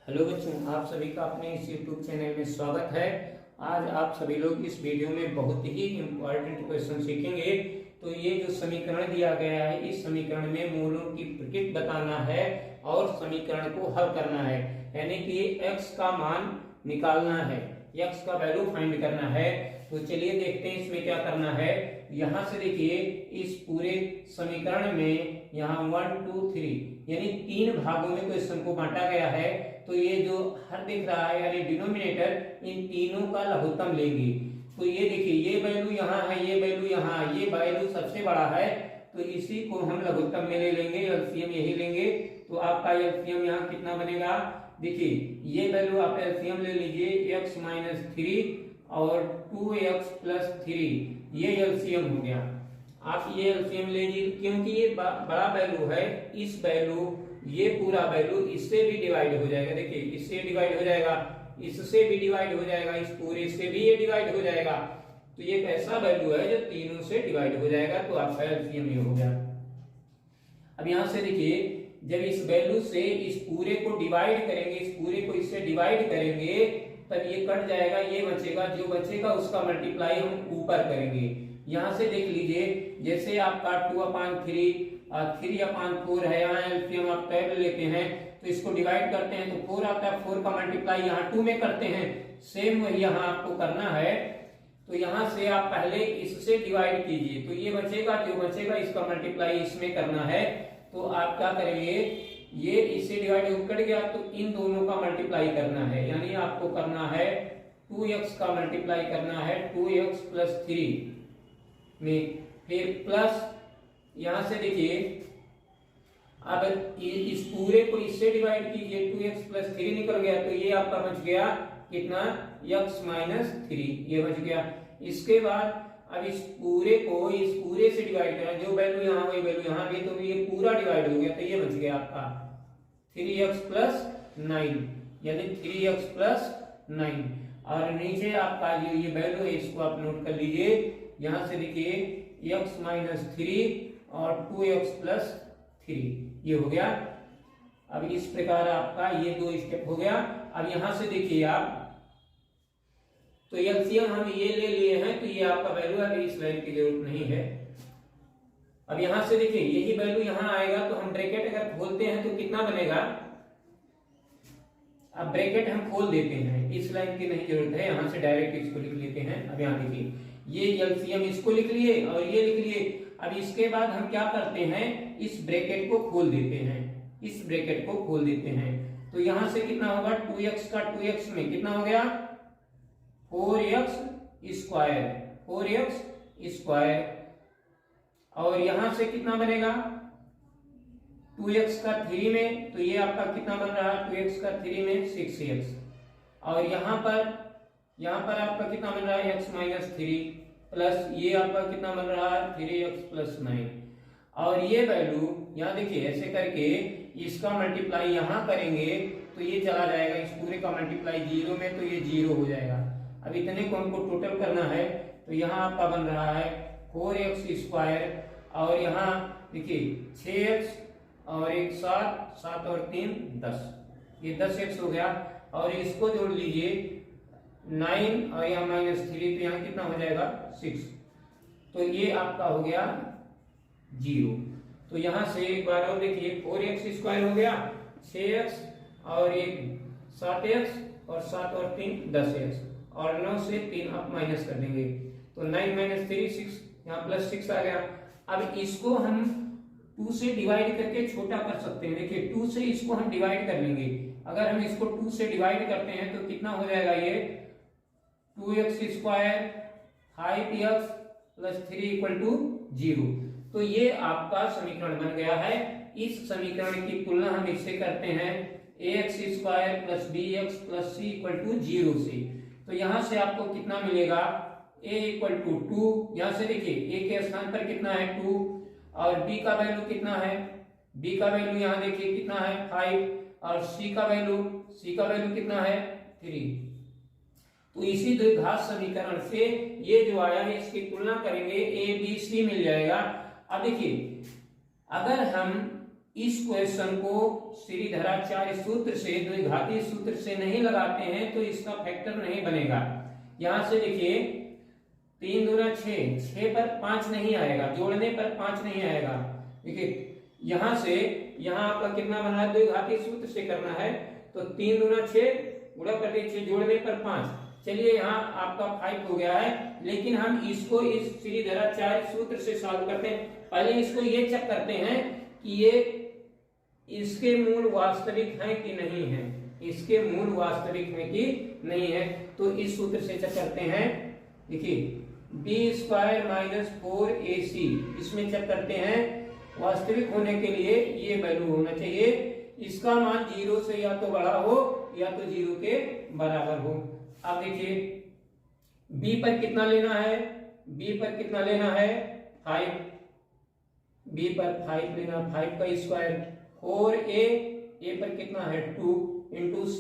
Hello बच्चों, आप सभी का अपने इस YouTube चैनल में स्वागत है। आज आप सभी लोग इस वीडियो में बहुत ही इम्पोर्टेंट क्वेश्चन सीखेंगे। तो ये जो समीकरण दिया गया है, इस समीकरण में मूलों की प्रकृति बताना है और समीकरण को हल करना है, यानी कि x का मान निकालना है, x का वैल्यू फाइंड करना है। तो चलिए देखते हैं इसमें क्या करना है। यहाँ से देखिए, इस पूरे समीकरण में यहाँ 1 2 3 यानी 3 भागों में क्वेश्चन को बांटा गया है। तो ये जो हर दिख रहा है यानी डिनोमिनेटर, इन तीनों का लघुत्तम लेंगे। तो ये देखिए, ये वैल्यू यहाँ है, ये वैल्यू यहाँ है, ये वैल्यू सबसे बड़ा है, तो इसी को हम लघुत्तम में ले लेंगे, एलसीएम यही लेंगे। तो आपका एलसीएम यहाँ कितना बनेगा, देखिए ये वैल्यू आप एलसीएम ले लीजिए, x माइनस 3 और 2x प्लस 3, ये एलसीएम हो गया। आप ये एलसीएम ले लीजिए, क्योंकि ये बड़ा वैल्यू है, इस वैल्यू ये पूरा वैल्यू इससे भी डिवाइड हो जाएगा। देखिए इससे डिवाइड हो जाएगा, इससे भी डिवाइड हो जाएगा, इस पूरे से भी ये डिवाइड हो जाएगा। तो ये एक ऐसा वैल्यू है जो तीनों से डिवाइड हो जाएगा, तो आपका एलसीएम ये हो गया। अब यहां से देखिए, जब इस वैल्यू से इस पूरे को डिवाइड करेंगे, इस पूरे को इससे डिवाइड करेंगे, तब ये कट जाएगा, ये बचेगा, जो बचेगा उसका मल्टीप्लाई हम ऊपर करेंगे। यहां से देख लीजिए, जैसे आपका 2/3 3/4 है, यहाँ एलसीएम आप टेबल लेते हैं तो इसको डिवाइड करते हैं तो 4 आता है, 4 का मल्टीप्लाई यहाँ 2 में करते हैं। सेम वही यहाँ आपको करना है। तो यहाँ से आप पहले इससे डिवाइड कीजिए, तो ये बचेगा, जो बचेगा इसका मल्टीप्लाई इसमें करना है। तो आप क्या करेंगे, ये इससे डिवाइड कर गया तो इन दोनों का मल्टीप्लाई करना है, यानी आपको करना है 2x का मल्टीप्लाई करना है 2x प्लस 3 में, फिर प्लस यहां से देखिए, अब इस पूरे को इससे डिवाइड कीजिए, 2x प्लस 3 निकल गया, तो ये आपका बच गया कितना, x माइनस 3, ये बच गया। इसके बाद अब इस पूरे को इस पूरे से डिवाइड करना, जो वैल्यू यहाँ वही वैल्यू यहाँ भी, तो ये पूरा डिवाइड हो गया, तो ये बच गया आपका 3x प्लस 9, यानी 3x प्लस 9। और नीचे आपका जो ये वैल्यू है इसको आप नोट कर लीजिए। यहां से देखिए x माइनस 3 और 2x प्लस 3, ये हो गया। अब इस प्रकार आपका ये 2 स्टेप हो गया। अब यहां से देखिए आप, तो एलसीएम हम ये ले लिए हैं, तो ये आपका वैल्यू है, इस वैल्यू की जरूरत नहीं है। अब यहां से देखिए, यही वैल्यू यहां आएगा, तो हम ब्रैकेट अगर खोलते हैं तो कितना बनेगा। अब ब्रैकेट हम खोल देते हैं, इस लाइन की नहीं जरूरत है, यहां से डायरेक्ट इसको लिख लेते हैं। अब यहां देखिए, ये एलसीएम इसको लिख लिए और ये लिख लिए। अब इसके बाद हम क्या करते हैं, इस ब्रैकेट को खोल देते हैं, इस ब्रैकेट को खोल देते हैं। तो यहां से कितना होगा, 2x का 2x में कितना हो गया, 4x स्क्वायर, 4x स्क्वायर। और यहां से कितना बनेगा, 2x का 3 में, तो ये आपका कितना बन रहा है, 2x का 3 में 6x। और यहां पर आपका कितना बन रहा है, x माइनस 3 प्लस ये आपका कितना बन रहा है, 3x प्लस 9। और ये वैल्यू यहाँ देखिए, ऐसे करके इसका मल्टीप्लाई यहाँ करेंगे तो ये चला जाएगा, इस पूरे का मल्टीप्लाई 0 में, तो ये 0 हो जाएगा। अब इतने को हमको टोटल करना है, तो यहाँ आपका बन रहा है 4x स्क्वायर, और यहाँ देखिए 6x और 1 7, 7 और 3 10, ये 10x हो गया। और इसको जोड़ लीजिए 9 और यहाँ माइनस 3, तो यहाँ कितना हो जाएगा 6, तो ये आपका हो गया 0। तो यहाँ से एक बार और देखिए, 4x स्क्वायर हो गया, 6x और 1 7x और 7 और 3 10x, और 9 से 3 आप माइनस कर देंगे, तो 9 माइनस 3 6, यहाँ प्लस 6 आ गया। अब इसको हम 2 से डिवाइड करके छोटा कर सकते हैं। देखिए 2 से इसको हम डिवाइड कर लेंगे, अगर हम इसको 2 से डिवाइड करते हैं तो कितना हो जाएगा, ये 2x square 5x plus 3 equal to 0। तो ये आपका समीकरण बन गया है। इस समीकरण की तुलना हम इससे करते हैं, ax square plus bx plus c equal to 0 से। तो यहां से आपको कितना मिलेगा, a इक्वल टू 2, यहां से देखिए a के स्थान पर कितना है 2, और b का वैल्यू कितना है, b का वैल्यू यहां देखिए कितना है 5, और c का वैल्यू कितना है 3। तो इसी द्विघात समीकरण से ये जो आया है इसकी तुलना करेंगे, a b c मिल जाएगा। अब देखिए, अगर हम इस क्वेश्चन को श्रीधराचार्य सूत्र से, द्विघाती सूत्र से नहीं लगाते हैं तो इसका फैक्टर नहीं बनेगा। यहां से देखिए 3 दूना 6, 6 पर 5 नहीं आएगा, जोड़ने पर 5 नहीं आएगा। देखिए यहां से यहां आपका कितना बना है, द्विघाती सूत्र से करना है तो 3 दूना 6 गुणा करके 6, जोड़ने पर 5। चलिए यहाँ आपका 5 हो गया है, लेकिन हम इसको इस श्रीधराचार्य सूत्र से सॉल्व करते हैं। पहले इसको ये चेक करते हैं कि ये इसके मूल वास्तविक हैं कि नहीं है, इसके मूल वास्तविक हैं कि नहीं है। तो इस सूत्र से चेक करते हैं। देखिए b² - 4ac, इसमें चेक करते हैं वास्तविक होने के लिए ये वैल्यू होना चाहिए, इसका मान 0 से या तो बड़ा हो या तो 0 के बराबर हो। अब देखिए b पर कितना लेना है, b पर कितना लेना है 5, b पर 5 लेना, 5 का स्क्वायर, 4a, a पर कितना है 2 इंटू c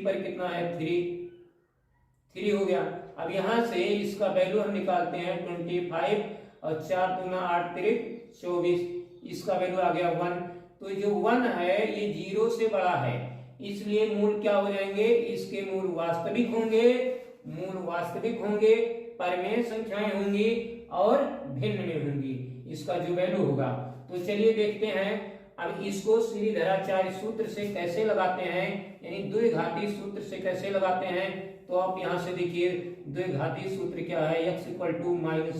पर कितना है 3 हो गया। अब यहां से इसका वैल्यू हम निकालते हैं 25 और 4 दूना 8 तिरिक 24, इसका वैल्यू आ गया 1। तो जो 1 है ये 0 से बड़ा है, इसलिए मूल क्या हो जाएंगे, इसके मूल वास्तविक होंगे, मूल वास्तविक होंगे, परमेय संख्याएं होंगी और भिन्न में होंगी, इसका जो वैल्यू होगा। तो चलिए देखते हैं अब इसको श्रीधराचार्य सूत्र से कैसे लगाते हैं, यानी द्विघाती सूत्र से कैसे लगाते हैं। तो आप यहां से देखिए द्विघाती सूत्र क्या है, x =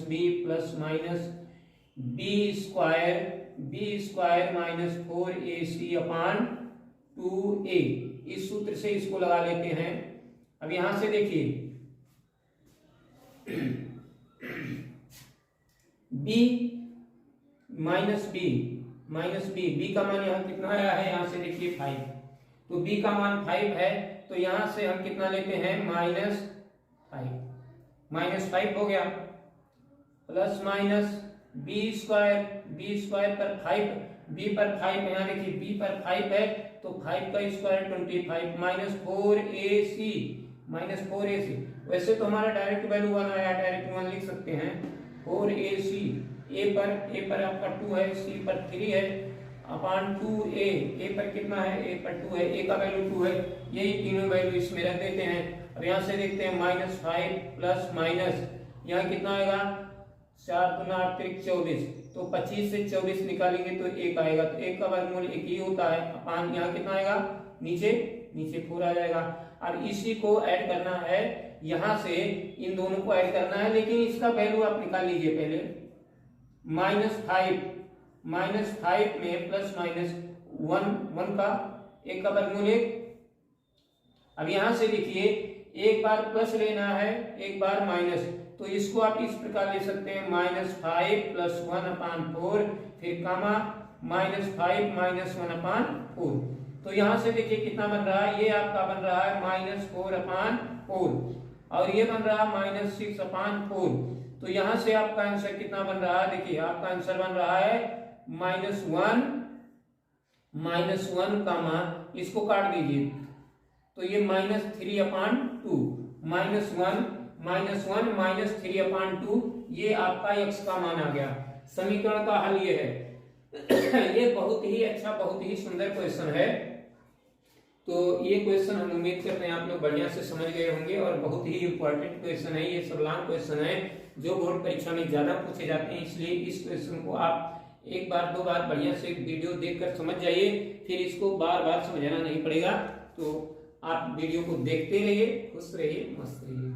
-b plus minus b² - 4ac अपान 2a, इस सूत्र से इसको लगा लेते हैं। अब यहां से देखिए b का मान यहाँ कितना आया है, यहाँ से देखिए 5, तो b का मान 5 है, तो यहां से हम कितना लेते हैं -5 हो गया, प्लस माइनस b² पर 5, b पर 5 यहाँ देखिए b पर 5 है तो 5 का स्क्वायर 25 -4ac, वैसे तो हमारा डायरेक्ट वैल्यू 1 आया, डायरेक्ट 1 लिख सकते हैं। 4ac, a पर आपका 2 है, c पर 3 है, अपान 2a, a पर कितना है, a पर 2 है, a का वैल्यू 2 है, यही तीनों वैल्यू इसमें रख देते हैं। अब यहाँ से देखते हैं -5 प्लस माइनस यहाँ कितना आएगा, 4 दूना 8 तिरिक 24, तो 25 से 24 निकालेंगे तो 1 आएगा, तो 1 का वर्गमूल 1 ही होता है, अपान यहाँ कितना आएगा, नीचे 4 आ जाएगा। अब इसी को ऐड करना है, यहां से इन दोनों को ऐड करना है, लेकिन इसका वैल्यू आप निकाल लीजिए पहले। -5 में प्लस माइनस 1 का 1 का वर्गमूल 1। अब यहां से देखिए एक बार प्लस लेना है, एक बार माइनस, तो इसको आप इस प्रकार ले सकते हैं -5 + 1/4, फिर कामा -5 - 1/4। तो यहां से देखिए कितना बन रहा है, ये आपका बन रहा है -4/4 और ये बन रहा है -6/4। तो यहां से आपका आंसर कितना बन रहा है, देखिए आपका आंसर बन रहा है -1 कामा, इसको काट दीजिए तो ये -3/2, -1 -3/2, ये आपका x का मान आ गया। समीकरण का हल ये है। ये बहुत ही अच्छा, बहुत ही सुंदर क्वेश्चन है। तो ये क्वेश्चन हम उम्मीद करते हैं आप लोग बढ़िया से समझ गए होंगे और बहुत ही इंपॉर्टेंट क्वेश्चन है, ये सब लॉन्ग क्वेश्चन है जो बोर्ड परीक्षा में ज्यादा पूछे जाते हैं, इसलिए इस क्वेश्चन को आप एक बार 2 बार बढ़िया से वीडियो देखकर समझ जाइए, फिर इसको बार बार समझाना नहीं पड़ेगा। तो आप वीडियो को देखते रहिए, खुश रहिए, मस्त रहिए।